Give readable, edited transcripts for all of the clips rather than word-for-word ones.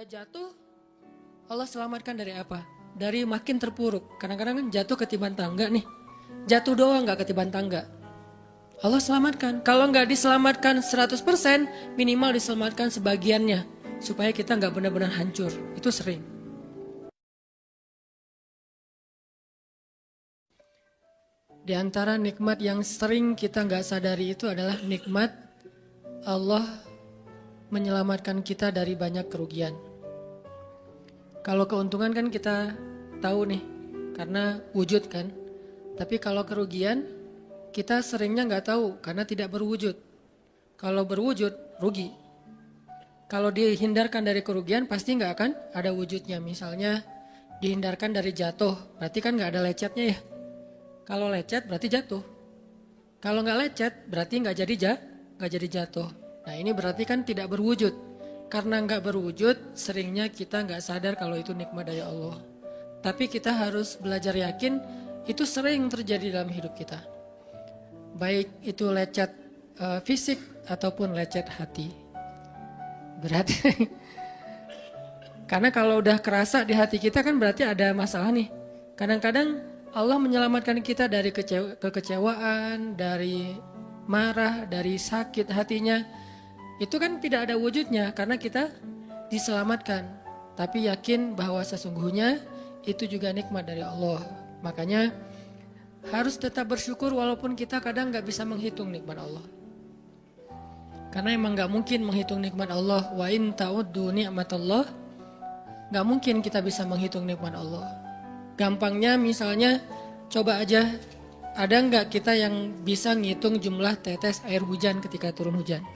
kita jatuh, Allah selamatkan dari apa? Dari makin terpuruk. Kadang-kadang kan jatuh ketiban tangga nih. Jatuh doang gak ketiban tangga. Allah selamatkan. Kalau gak diselamatkan 100%, minimal diselamatkan sebagiannya. Supaya kita gak benar-benar hancur. Itu sering. Di antara nikmat yang sering kita gak sadari itu adalah nikmat Allah menyelamatkan kita dari banyak kerugian. Kalau keuntungan kan kita tahu nih, karena wujud kan. Tapi kalau kerugian, kita seringnya nggak tahu karena tidak berwujud. Kalau berwujud, rugi. Kalau dihindarkan dari kerugian, pasti nggak akan ada wujudnya. Misalnya dihindarkan dari jatuh, berarti kan nggak ada lecetnya ya. Kalau lecet berarti jatuh. Kalau nggak lecet, berarti nggak jadi jatuh. Nah ini berarti kan tidak berwujud. Karena nggak berwujud, seringnya kita nggak sadar kalau itu nikmat dari Allah. Tapi kita harus belajar yakin, itu sering terjadi dalam hidup kita. Baik itu lecet fisik ataupun lecet hati. Berat. Karena kalau udah kerasa di hati kita kan berarti ada masalah nih. Kadang-kadang Allah menyelamatkan kita dari kekecewaan, dari marah, dari sakit hatinya. Itu kan tidak ada wujudnya karena kita diselamatkan. Tapi yakin bahwa sesungguhnya itu juga nikmat dari Allah. Makanya harus tetap bersyukur walaupun kita kadang gak bisa menghitung nikmat Allah. Karena emang gak mungkin menghitung nikmat Allah. Wa in ta'uddu ni'matallah. Gak mungkin kita bisa menghitung nikmat Allah. Gampangnya misalnya coba aja, ada gak kita yang bisa ngitung jumlah tetes air hujan ketika turun hujan?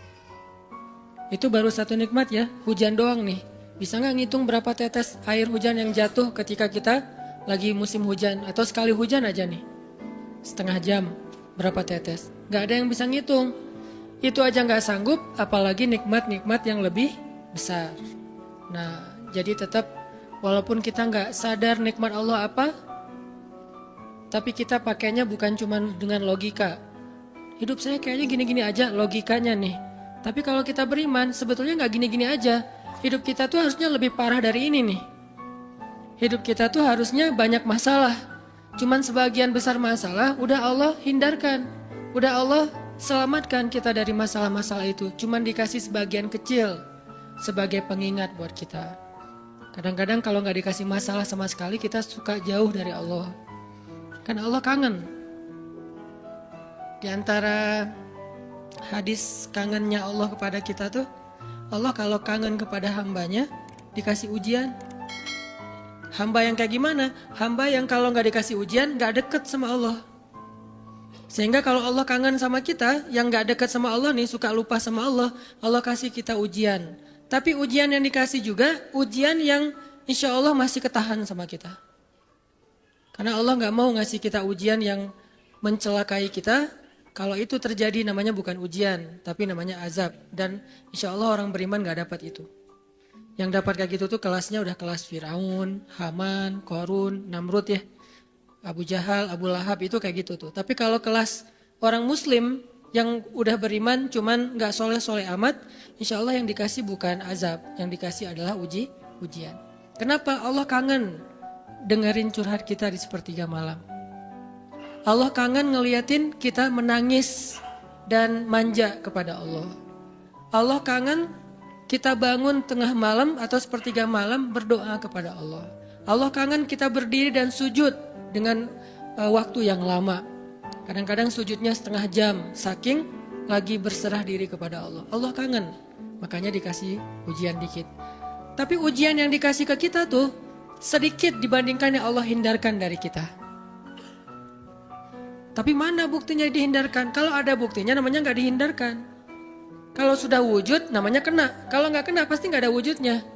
Itu baru satu nikmat ya, hujan doang nih. Bisa gak ngitung berapa tetes air hujan yang jatuh ketika kita lagi musim hujan? Atau sekali hujan aja nih, setengah jam berapa tetes? Gak ada yang bisa ngitung. Itu aja gak sanggup, apalagi nikmat-nikmat yang lebih besar. Nah, jadi tetap walaupun kita gak sadar nikmat Allah apa, tapi kita pakainya bukan cuma dengan logika. Hidup saya kayaknya gini-gini aja, logikanya nih. Tapi kalau kita beriman, sebetulnya gak gini-gini aja. Hidup kita tuh harusnya lebih parah dari ini nih. Hidup kita tuh harusnya banyak masalah. Cuman sebagian besar masalah udah Allah hindarkan. Udah Allah selamatkan kita dari masalah-masalah itu. Cuman dikasih sebagian kecil sebagai pengingat buat kita. Kadang-kadang kalau gak dikasih masalah sama sekali, kita suka jauh dari Allah. Karena Allah kangen. Di antara hadis kangennya Allah kepada kita tuh, Allah kalau kangen kepada hambanya dikasih ujian. Hamba yang kayak gimana? Hamba yang kalau gak dikasih ujian gak deket sama Allah. Sehingga kalau Allah kangen sama kita, yang gak deket sama Allah nih, suka lupa sama Allah, Allah kasih kita ujian. Tapi ujian yang dikasih juga ujian yang insya Allah masih ketahan sama kita. Karena Allah gak mau ngasih kita ujian yang mencelakai kita. Kalau itu terjadi namanya bukan ujian, tapi namanya azab. Dan insya Allah orang beriman gak dapat itu. Yang dapat kayak gitu tuh kelasnya udah kelas Firaun, Haman, Korun, Namrud ya. Abu Jahal, Abu Lahab itu kayak gitu tuh. Tapi kalau kelas orang muslim yang udah beriman cuman gak soleh-soleh amat, insya Allah yang dikasih bukan azab. Yang dikasih adalah ujian. Kenapa? Allah kangen dengerin curhat kita di sepertiga malam. Allah kangen ngeliatin kita menangis dan manja kepada Allah. Allah kangen kita bangun tengah malam atau sepertiga malam berdoa kepada Allah. Allah kangen kita berdiri dan sujud dengan waktu yang lama. Kadang-kadang sujudnya setengah jam, saking lagi berserah diri kepada Allah. Allah kangen, makanya dikasih ujian dikit. Tapi ujian yang dikasih ke kita tuh sedikit dibandingkan yang Allah hindarkan dari kita. Tapi mana buktinya dihindarkan? Kalau ada buktinya namanya gak dihindarkan. Kalau sudah wujud namanya kena. Kalau gak kena pasti gak ada wujudnya.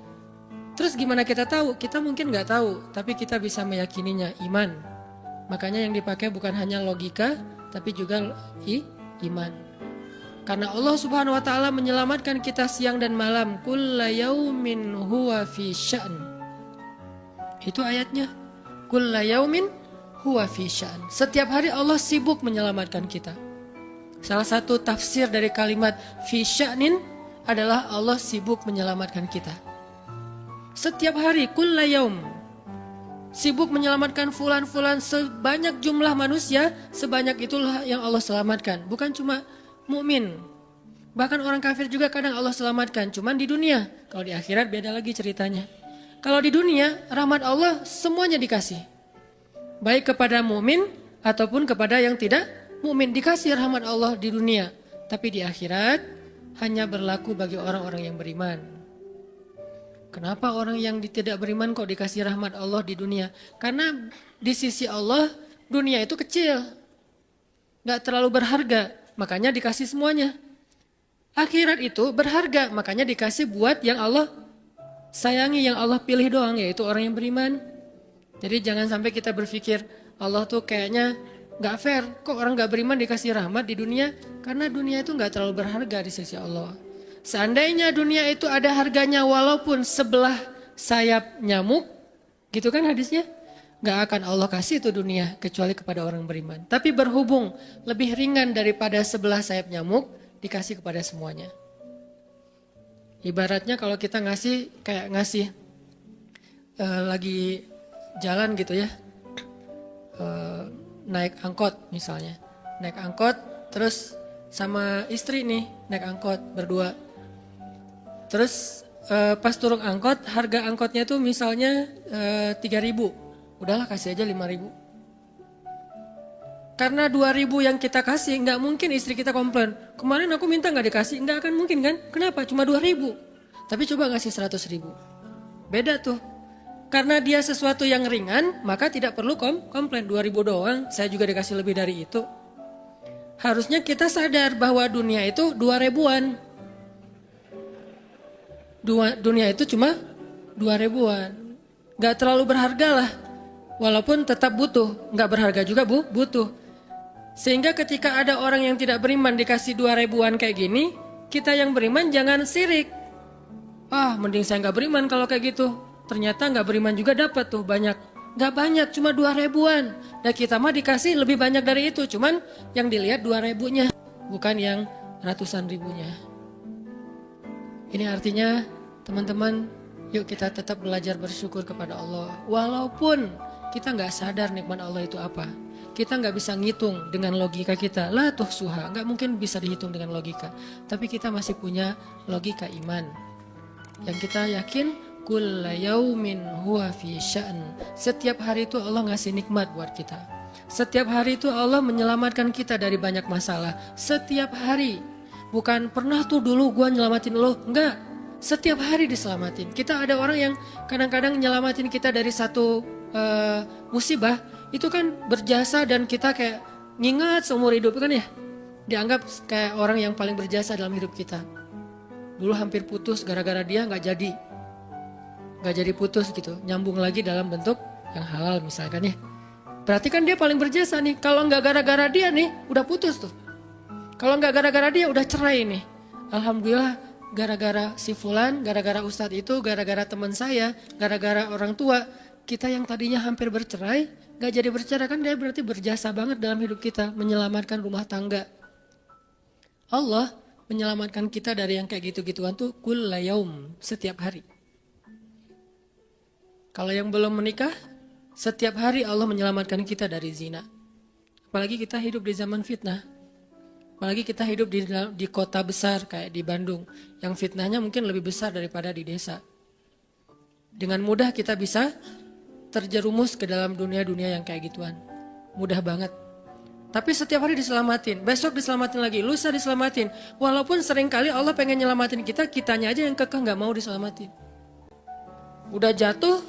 Terus gimana kita tahu? Kita mungkin gak tahu, tapi kita bisa meyakininya, iman. Makanya yang dipakai bukan hanya logika, tapi juga iman. Karena Allah Subhanahu wa taala menyelamatkan kita siang dan malam. Kulla yaumin huwa fi sya'n. Itu ayatnya. Kulla yaumin huwa fi sya'n. Setiap hari Allah sibuk menyelamatkan kita. Salah satu tafsir dari kalimat fi sya'nin adalah Allah sibuk menyelamatkan kita. Setiap hari, kulla yaum. Sibuk menyelamatkan fulan-fulan, sebanyak jumlah manusia, sebanyak itulah yang Allah selamatkan. Bukan cuma mukmin. Bahkan orang kafir juga kadang Allah selamatkan, cuman di dunia. Kalau di akhirat beda lagi ceritanya. Kalau di dunia, rahmat Allah semuanya dikasih. Baik kepada mukmin ataupun kepada yang tidak mukmin, dikasih rahmat Allah di dunia. Tapi di akhirat hanya berlaku bagi orang-orang yang beriman. Kenapa orang yang tidak beriman kok dikasih rahmat Allah di dunia? Karena di sisi Allah dunia itu kecil, gak terlalu berharga, makanya dikasih semuanya. Akhirat itu berharga, makanya dikasih buat yang Allah sayangi, yang Allah pilih doang, yaitu orang yang beriman. Jadi jangan sampai kita berpikir Allah tuh kayaknya gak fair, kok orang gak beriman dikasih rahmat di dunia? Karena dunia itu gak terlalu berharga di sisi Allah. Seandainya dunia itu ada harganya walaupun sebelah sayap nyamuk, gitu kan hadisnya, gak akan Allah kasih itu dunia kecuali kepada orang beriman. Tapi berhubung lebih ringan daripada sebelah sayap nyamuk, dikasih kepada semuanya. Ibaratnya kalau kita ngasih kayak ngasih lagi jalan gitu ya, naik angkot misalnya, naik angkot terus sama istri nih naik angkot berdua. Terus pas turun angkot, harga angkotnya tuh misalnya 3.000. Udahlah kasih aja 5.000. Karena 2.000 yang kita kasih, nggak mungkin istri kita komplain. Kemarin aku minta nggak dikasih, nggak akan mungkin kan? Kenapa? Cuma 2.000. Tapi coba ngasih 100.000. Beda tuh. Karena dia sesuatu yang ringan, maka tidak perlu komplain. 2.000 doang, saya juga dikasih lebih dari itu. Harusnya kita sadar bahwa dunia itu 2.000-an. Dunia itu cuma 2.000-an. Gak terlalu berharga lah. Walaupun tetap butuh. Gak berharga juga butuh. Sehingga ketika ada orang yang tidak beriman dikasih 2.000-an kayak gini, kita yang beriman jangan sirik. Mending saya gak beriman kalau kayak gitu. Ternyata gak beriman juga dapat tuh banyak. Gak banyak, cuma 2.000-an. Dan kita mah dikasih lebih banyak dari itu. Cuman yang dilihat 2.000-nya. Bukan yang ratusan ribunya. Ini artinya teman-teman, yuk kita tetap belajar bersyukur kepada Allah. Walaupun kita gak sadar nikmat Allah itu apa. Kita gak bisa ngitung dengan logika kita. La tuhsuha, gak mungkin bisa dihitung dengan logika. Tapi kita masih punya logika iman. Yang kita yakin, kulla yaumin huwa fi sya'n. Setiap hari itu Allah ngasih nikmat buat kita. Setiap hari itu Allah menyelamatkan kita dari banyak masalah. Setiap hari. Bukan pernah tuh dulu gue nyelamatin lo. Enggak. Setiap hari diselamatin. Kita ada orang yang kadang-kadang nyelamatin kita dari satu musibah. Itu kan berjasa dan kita kayak ngingat seumur hidup kan ya. Dianggap kayak orang yang paling berjasa dalam hidup kita. Dulu hampir putus gara-gara dia gak jadi putus gitu. Nyambung lagi dalam bentuk yang halal misalkan ya. Berarti kan dia paling berjasa nih. Kalau gak gara-gara dia nih udah putus tuh. Kalau nggak gara-gara dia udah cerai nih. Alhamdulillah gara-gara si fulan, gara-gara ustadz itu, gara-gara teman saya, gara-gara orang tua. Kita yang tadinya hampir bercerai, nggak jadi bercerai kan dia berarti berjasa banget dalam hidup kita. Menyelamatkan rumah tangga. Allah menyelamatkan kita dari yang kayak gitu-gituan tuh kulla yaum, setiap hari. Kalau yang belum menikah, setiap hari Allah menyelamatkan kita dari zina. Apalagi kita hidup di zaman fitnah. Apalagi kita hidup di kota besar kayak di Bandung. Yang fitnahnya mungkin lebih besar daripada di desa. Dengan mudah kita bisa terjerumus ke dalam dunia-dunia yang kayak gituan. Mudah banget. Tapi setiap hari diselamatin. Besok diselamatin lagi. Lusa diselamatin. Walaupun seringkali Allah pengen nyelamatin kita. Kitanya aja yang kekeh gak mau diselamatin. Udah jatuh.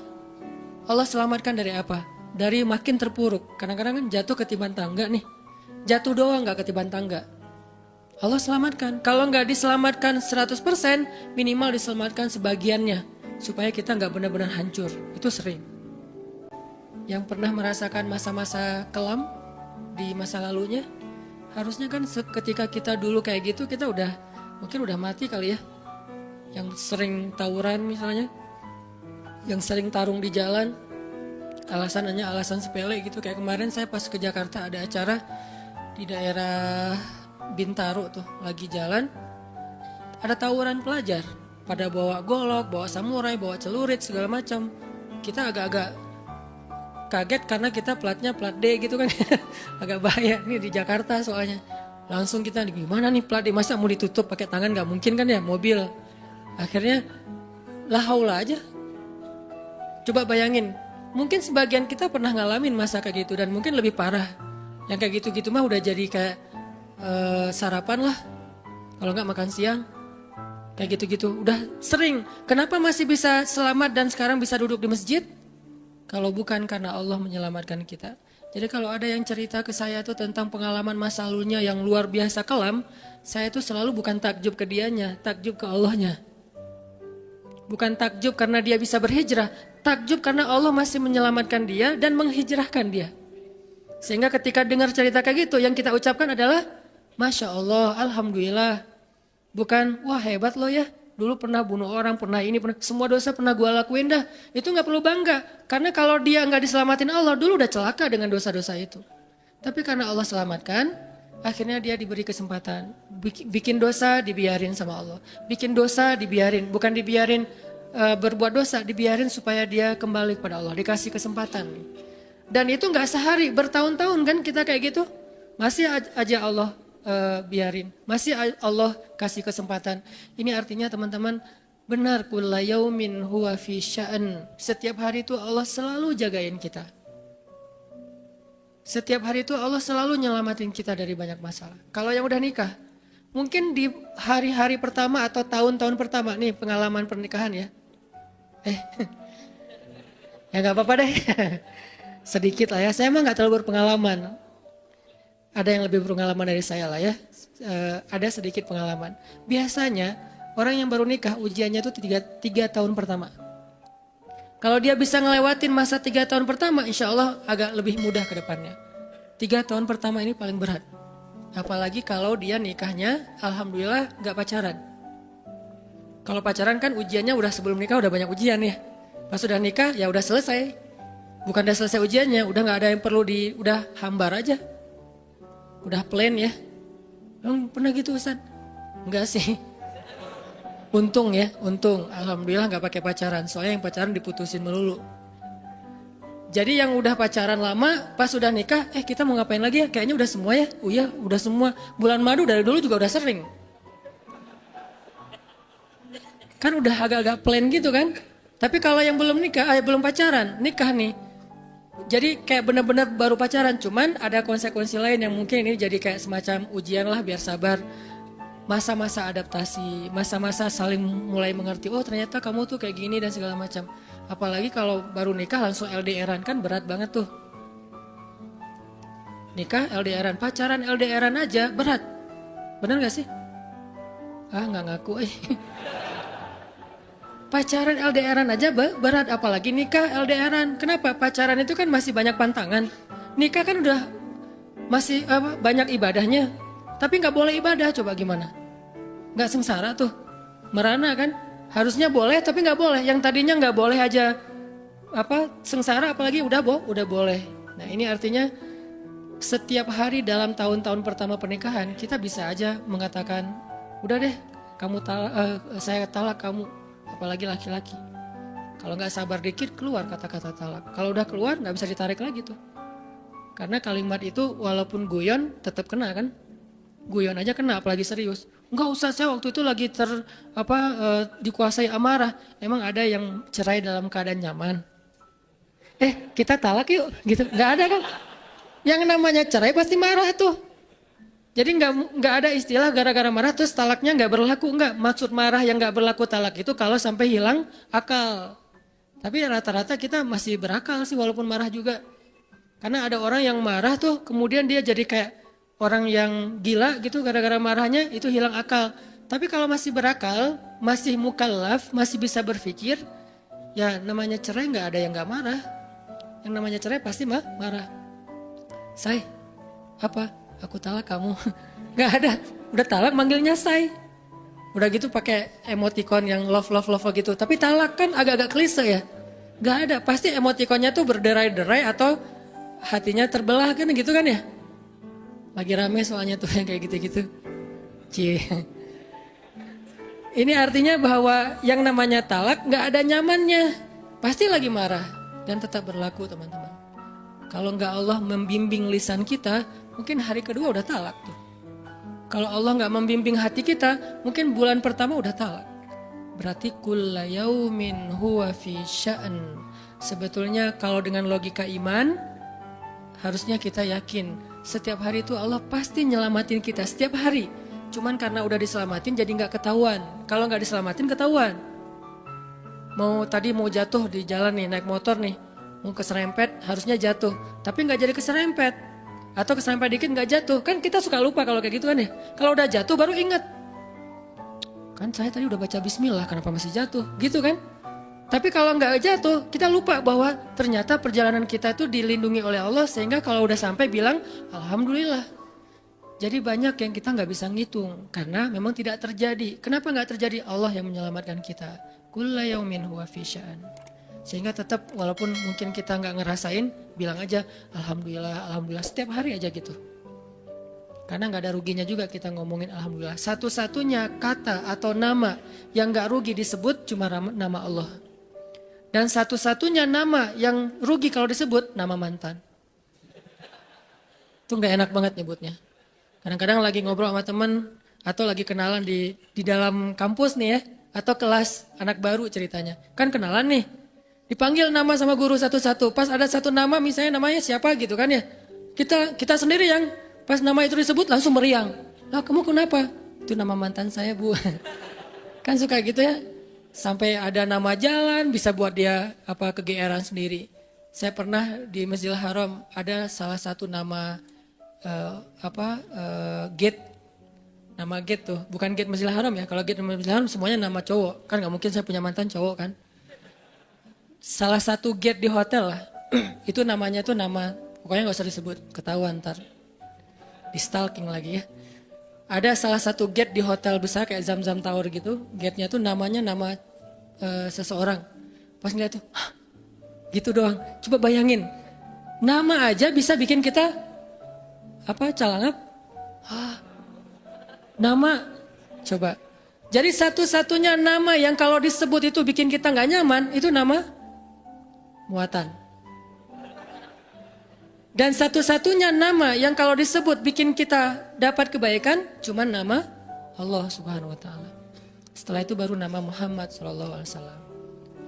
Allah selamatkan dari apa? Dari makin terpuruk. Kadang-kadang kan jatuh ketiban tangga nih. Jatuh doang gak ketiban tangga. Allah selamatkan. Kalau nggak diselamatkan 100%, minimal diselamatkan sebagiannya. Supaya kita nggak benar-benar hancur. Itu sering. Yang pernah merasakan masa-masa kelam di masa lalunya, harusnya kan ketika kita dulu kayak gitu, kita mungkin udah mati kali ya. Yang sering tawuran misalnya, yang sering tarung di jalan, alasannya alasan sepele gitu. Kayak kemarin saya pas ke Jakarta ada acara di daerah Bintaro tuh lagi jalan, ada tawuran pelajar. pada bawa golok, bawa samurai, bawa celurit segala macam. Kita agak-agak kaget karena kita platnya plat D gitu kan. Agak bahaya nih di Jakarta soalnya. Langsung kita gimana nih plat D, masa mau ditutup pakai tangan, nggak mungkin kan ya mobil. Akhirnya la haula aja. Coba bayangin, mungkin sebagian kita pernah ngalamin masa kayak gitu dan mungkin lebih parah. Yang kayak gitu-gitu mah udah jadi kayak sarapan lah. Kalau nggak makan siang. Kayak gitu-gitu, udah sering. Kenapa masih bisa selamat dan sekarang bisa duduk di masjid? Kalau bukan karena Allah menyelamatkan kita. Jadi kalau ada yang cerita ke saya tuh tentang pengalaman masa lalunya yang luar biasa kelam, saya tuh selalu bukan takjub ke dianya, takjub ke Allahnya. Bukan takjub karena dia bisa berhijrah, takjub karena Allah masih menyelamatkan dia dan menghijrahkan dia. Sehingga ketika dengar cerita kayak gitu, yang kita ucapkan adalah Masya Allah, Alhamdulillah. Bukan, wah hebat lo ya, dulu pernah bunuh orang, pernah ini, pernah semua dosa pernah gue lakuin dah. Itu gak perlu bangga, karena kalau dia gak diselamatin Allah, dulu udah celaka dengan dosa-dosa itu. Tapi karena Allah selamatkan, akhirnya dia diberi kesempatan. Bikin dosa dibiarin sama Allah. Bikin dosa dibiarin, bukan dibiarin berbuat dosa, dibiarin supaya dia kembali kepada Allah, dikasih kesempatan. Dan itu gak sehari, bertahun-tahun kan kita kayak gitu. Masih aja Allah biarin, masih Allah kasih kesempatan. Ini artinya teman-teman, benar kulla yaumin huwa fi sya'an. Setiap hari itu Allah selalu jagain kita. Setiap hari itu Allah selalu nyelamatin kita dari banyak masalah. Kalau yang udah nikah, mungkin di hari-hari pertama atau tahun-tahun pertama nih pengalaman pernikahan ya. Ya nggak apa-apa deh. Sedikit lah ya, saya emang nggak terlalu berpengalaman. Ada yang lebih berpengalaman dari saya lah ya, ada sedikit pengalaman. Biasanya orang yang baru nikah ujiannya itu 3 tahun pertama. Kalau dia bisa ngelewatin masa 3 tahun pertama, insya Allah agak lebih mudah ke depannya. 3 tahun pertama ini paling berat. Apalagi kalau dia nikahnya, alhamdulillah gak pacaran. Kalau pacaran kan ujiannya udah sebelum nikah udah banyak ujian ya. Pas sudah nikah ya udah selesai. Bukan udah selesai ujiannya, udah gak ada yang perlu udah hambar aja. Udah plain ya. Pernah gitu Ustaz? Enggak sih. Untung ya, untung. Alhamdulillah gak pakai pacaran. Soalnya yang pacaran diputusin melulu. Jadi yang udah pacaran lama, pas udah nikah, kita mau ngapain lagi ya? Kayaknya udah semua ya. Oh iya, udah semua. Bulan madu dari dulu juga udah sering. Kan udah agak-agak plain gitu kan. Tapi kalau yang belum nikah, belum pacaran, nikah nih. Jadi kayak benar-benar baru pacaran, cuman ada konsekuensi lain yang mungkin ini jadi kayak semacam ujian lah biar sabar. Masa-masa adaptasi, masa-masa saling mulai mengerti, oh ternyata kamu tuh kayak gini dan segala macam. Apalagi kalau baru nikah langsung LDRan kan berat banget tuh. Nikah LDRan, pacaran LDRan aja berat. Benar gak sih? Nggak ngaku Pacaran LDRan aja berat, apalagi nikah LDRan. Kenapa? Pacaran itu kan masih banyak pantangan. Nikah kan udah masih banyak ibadahnya. Tapi nggak boleh ibadah, coba gimana? Nggak sengsara tuh, merana kan? Harusnya boleh, tapi nggak boleh. Yang tadinya nggak boleh aja sengsara, apalagi udah boleh. Nah ini artinya setiap hari dalam tahun-tahun pertama pernikahan kita bisa aja mengatakan, udah deh, saya talak kamu. Apalagi laki-laki. Kalau nggak sabar dikit keluar kata-kata talak. Kalau udah keluar nggak bisa ditarik lagi tuh. Karena kalimat itu walaupun guyon tetap kena kan. Guyon aja kena apalagi serius. Nggak usah, saya waktu itu lagi dikuasai amarah. Emang ada yang cerai dalam keadaan nyaman? Kita talak yuk gitu. Nggak ada kan. Yang namanya cerai pasti marah tuh. Jadi nggak ada istilah gara-gara marah terus talaknya nggak berlaku, nggak. Maksud marah yang nggak berlaku talak itu kalau sampai hilang akal. Tapi rata-rata kita masih berakal sih walaupun marah juga. Karena ada orang yang marah tuh kemudian dia jadi kayak orang yang gila gitu gara-gara marahnya itu hilang akal. Tapi kalau masih berakal, masih mukallaf, masih bisa berpikir, ya namanya cerai nggak ada yang nggak marah. Yang namanya cerai pasti marah. Aku talak kamu. Gak ada. Udah talak manggilnya say. Udah gitu pakai emoticon yang love gitu. Tapi talak kan agak-agak klise ya. Gak ada. Pasti emoticonnya tuh berderai-derai atau hatinya terbelah kan gitu kan ya. Lagi rame soalnya tuh yang kayak gitu-gitu. Cie. Ini artinya bahwa yang namanya talak nggak ada nyamannya. Pasti lagi marah dan tetap berlaku teman-teman. Kalau nggak Allah membimbing lisan kita, mungkin hari kedua udah talak tuh. Kalau Allah nggak membimbing hati kita, mungkin bulan pertama udah talak. Berarti kulla yaumin huwa fi sya'an. Sebetulnya kalau dengan logika iman, harusnya kita yakin setiap hari itu Allah pasti nyelamatin kita setiap hari. Cuman karena udah diselamatin jadi nggak ketahuan. Kalau nggak diselamatin ketahuan. Tadi mau jatuh di jalan nih, naik motor nih, mau keserempet harusnya jatuh, tapi nggak jadi keserempet. Atau keserempet dikit nggak jatuh, kan kita suka lupa kalau kayak gitu kan ya. Kalau udah jatuh baru ingat. Kan saya tadi udah baca bismillah, kenapa masih jatuh? Gitu kan? Tapi kalau nggak jatuh, kita lupa bahwa ternyata perjalanan kita itu dilindungi oleh Allah sehingga kalau udah sampai bilang alhamdulillah. Jadi banyak yang kita nggak bisa ngitung karena memang tidak terjadi. Kenapa nggak terjadi? Allah yang menyelamatkan kita. Kulla yaumin huwa fi sya'an. Sehingga tetap walaupun mungkin kita nggak ngerasain, bilang aja alhamdulillah, alhamdulillah setiap hari aja gitu. Karena nggak ada ruginya juga kita ngomongin alhamdulillah. Satu-satunya kata atau nama yang nggak rugi disebut cuma nama Allah. Dan satu-satunya nama yang rugi kalau disebut nama mantan. Itu nggak enak banget nyebutnya. Kadang-kadang lagi ngobrol sama temen atau lagi kenalan di dalam kampus nih ya, atau kelas anak baru ceritanya. Kan kenalan nih, dipanggil nama sama guru satu-satu. Pas ada satu nama misalnya namanya siapa gitu kan ya. Kita sendiri yang pas nama itu disebut langsung meriang. Lah kamu kenapa? Itu nama mantan saya bu. Kan suka gitu ya. Sampai ada nama jalan bisa buat dia kegeeran sendiri. Saya pernah di Masjidil Haram ada salah satu nama gate, nama gate tuh bukan gate Masjidil Haram ya. Kalau gate Masjidil Haram semuanya nama cowok kan, nggak mungkin saya punya mantan cowok kan. Salah satu gate di hotel lah itu namanya tuh nama, pokoknya nggak usah disebut ketahuan ntar di stalking lagi ya. Ada salah satu gate di hotel besar kayak Zam-Zam Tower gitu, gate-nya tuh namanya nama seseorang. Pas ngeliat tuh gitu doang. Coba bayangin nama aja bisa bikin kita calangap? Nama, coba. Jadi satu-satunya nama yang kalau disebut itu bikin kita nggak nyaman, itu nama muatan. Dan satu-satunya nama yang kalau disebut bikin kita dapat kebaikan, cuma nama Allah Subhanahu Wa Taala. Setelah itu baru nama Muhammad SAW.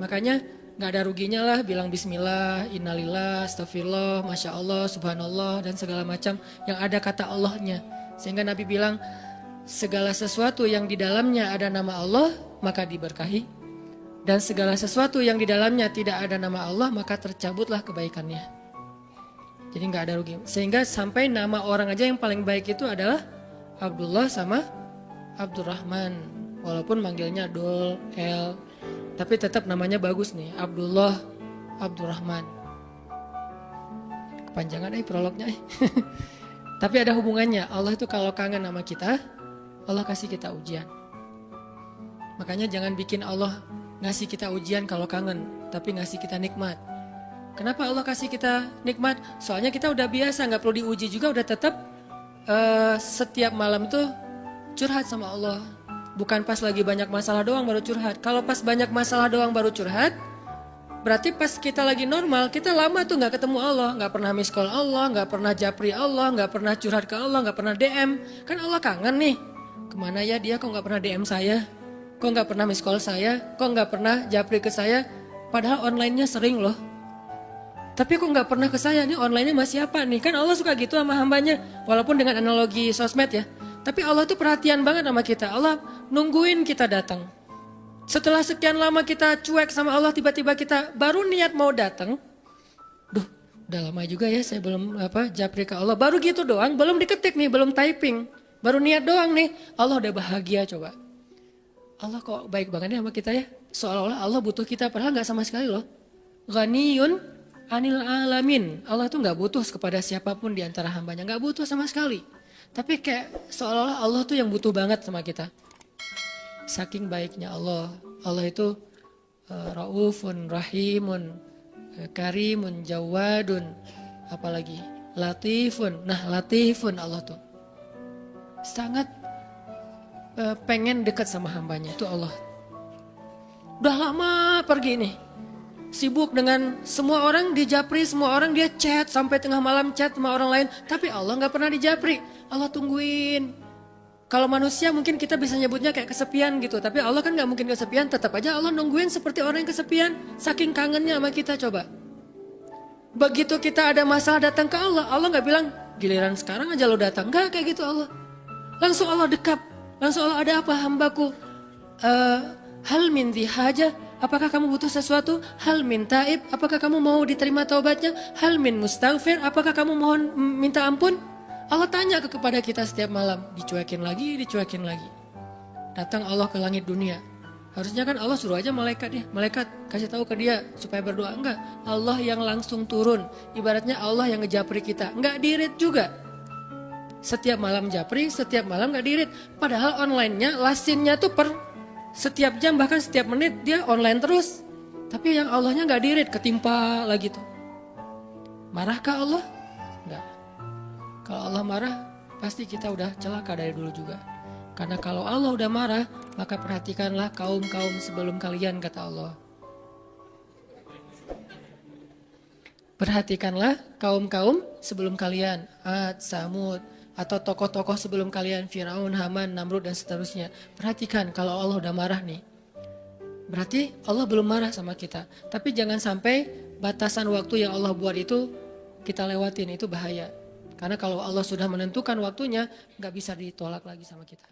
Makanya nggak ada ruginya lah bilang bismillah, innalillah, astagfirullah, masya Allah, subhanallah dan segala macam yang ada kata Allahnya. Sehingga Nabi bilang segala sesuatu yang di dalamnya ada nama Allah maka diberkahi. Dan segala sesuatu yang di dalamnya tidak ada nama Allah maka tercabutlah kebaikannya. Jadi nggak ada rugi. Sehingga sampai nama orang aja yang paling baik itu adalah Abdullah sama Abdurrahman. Walaupun manggilnya Dul, El. Tapi tetap namanya bagus nih, Abdullah, Abdurrahman. Kepanjangan prolognya. Tapi ada hubungannya, Allah itu kalau kangen sama kita, Allah kasih kita ujian. Makanya jangan bikin Allah ngasih kita ujian kalau kangen, tapi ngasih kita nikmat. Kenapa Allah kasih kita nikmat? Soalnya kita udah biasa, gak perlu diuji juga, udah tetap setiap malam tuh curhat sama Allah. Bukan pas lagi banyak masalah doang baru curhat. Kalau pas banyak masalah doang baru curhat, berarti pas kita lagi normal, kita lama tuh gak ketemu Allah. Gak pernah miss call Allah, gak pernah japri Allah, gak pernah curhat ke Allah, gak pernah DM. Kan Allah kangen nih. Kemana ya dia kok gak pernah DM saya? Kok gak pernah miss call saya? Kok gak pernah japri ke saya? Padahal online-nya sering loh. Tapi kok gak pernah ke saya nih, online-nya masih apa nih? Kan Allah suka gitu sama hambanya. Walaupun dengan analogi sosmed ya. Tapi Allah tuh perhatian banget sama kita. Allah nungguin kita datang. Setelah sekian lama kita cuek sama Allah, tiba-tiba kita baru niat mau datang. Duh, udah lama juga ya saya belum japri ke Allah. Baru gitu doang, belum diketik nih, belum typing. Baru niat doang nih, Allah udah bahagia coba. Allah kok baik banget ya sama kita ya. Seolah-olah Allah butuh kita, padahal gak sama sekali loh. Ghaniyun anil alamin. Allah tuh gak butuh kepada siapapun di antara hambanya. Gak butuh sama sekali. Tapi kayak seolah-olah Allah tuh yang butuh banget sama kita. Saking baiknya Allah. Allah itu raufun, rahimun, karimun, jawadun. Apalagi latifun. Nah latifun Allah tuh. Sangat pengen dekat sama hambanya, itu Allah. Udah lama pergi nih, sibuk dengan semua orang di japri, semua orang dia chat sampai tengah malam chat sama orang lain, tapi Allah nggak pernah di japri. Allah tungguin. Kalau manusia mungkin kita bisa nyebutnya kayak kesepian gitu, tapi Allah kan nggak mungkin kesepian, tetap aja Allah nungguin seperti orang yang kesepian, saking kangennya sama kita. Coba begitu kita ada masalah datang ke Allah, Allah nggak bilang giliran sekarang aja lo datang, nggak kayak gitu Allah. Langsung Allah dekap, langsung Allah, ada apa hambaku? Hal min haja, apakah kamu butuh sesuatu? Hal min taib, apakah kamu mau diterima taubatnya? Hal min mustaghfir, apakah kamu mohon minta ampun? Allah tanya kepada kita setiap malam, dicuekin lagi, dicuekin lagi. Datang Allah ke langit dunia. Harusnya kan Allah suruh aja malaikat ya, malaikat kasih tahu ke dia supaya berdoa. Enggak, Allah yang langsung turun. Ibaratnya Allah yang ngejapri kita, enggak dirit juga. Setiap malam japri, setiap malam enggak dirit. Padahal online-nya, lasinnya tuh per setiap jam, bahkan setiap menit dia online terus. Tapi yang Allahnya nggak dirit, ketimpa lagi tuh. Marahkah Allah? Enggak. Kalau Allah marah, pasti kita udah celaka dari dulu juga. Karena kalau Allah udah marah, maka perhatikanlah kaum-kaum sebelum kalian, kata Allah. Perhatikanlah kaum-kaum sebelum kalian, Ad, Samud, atau tokoh-tokoh sebelum kalian, Firaun, Haman, Namrud, dan seterusnya. Perhatikan kalau Allah udah marah nih, berarti Allah belum marah sama kita. Tapi jangan sampai batasan waktu yang Allah buat itu kita lewatin, itu bahaya. Karena kalau Allah sudah menentukan waktunya, gak bisa ditolak lagi sama kita.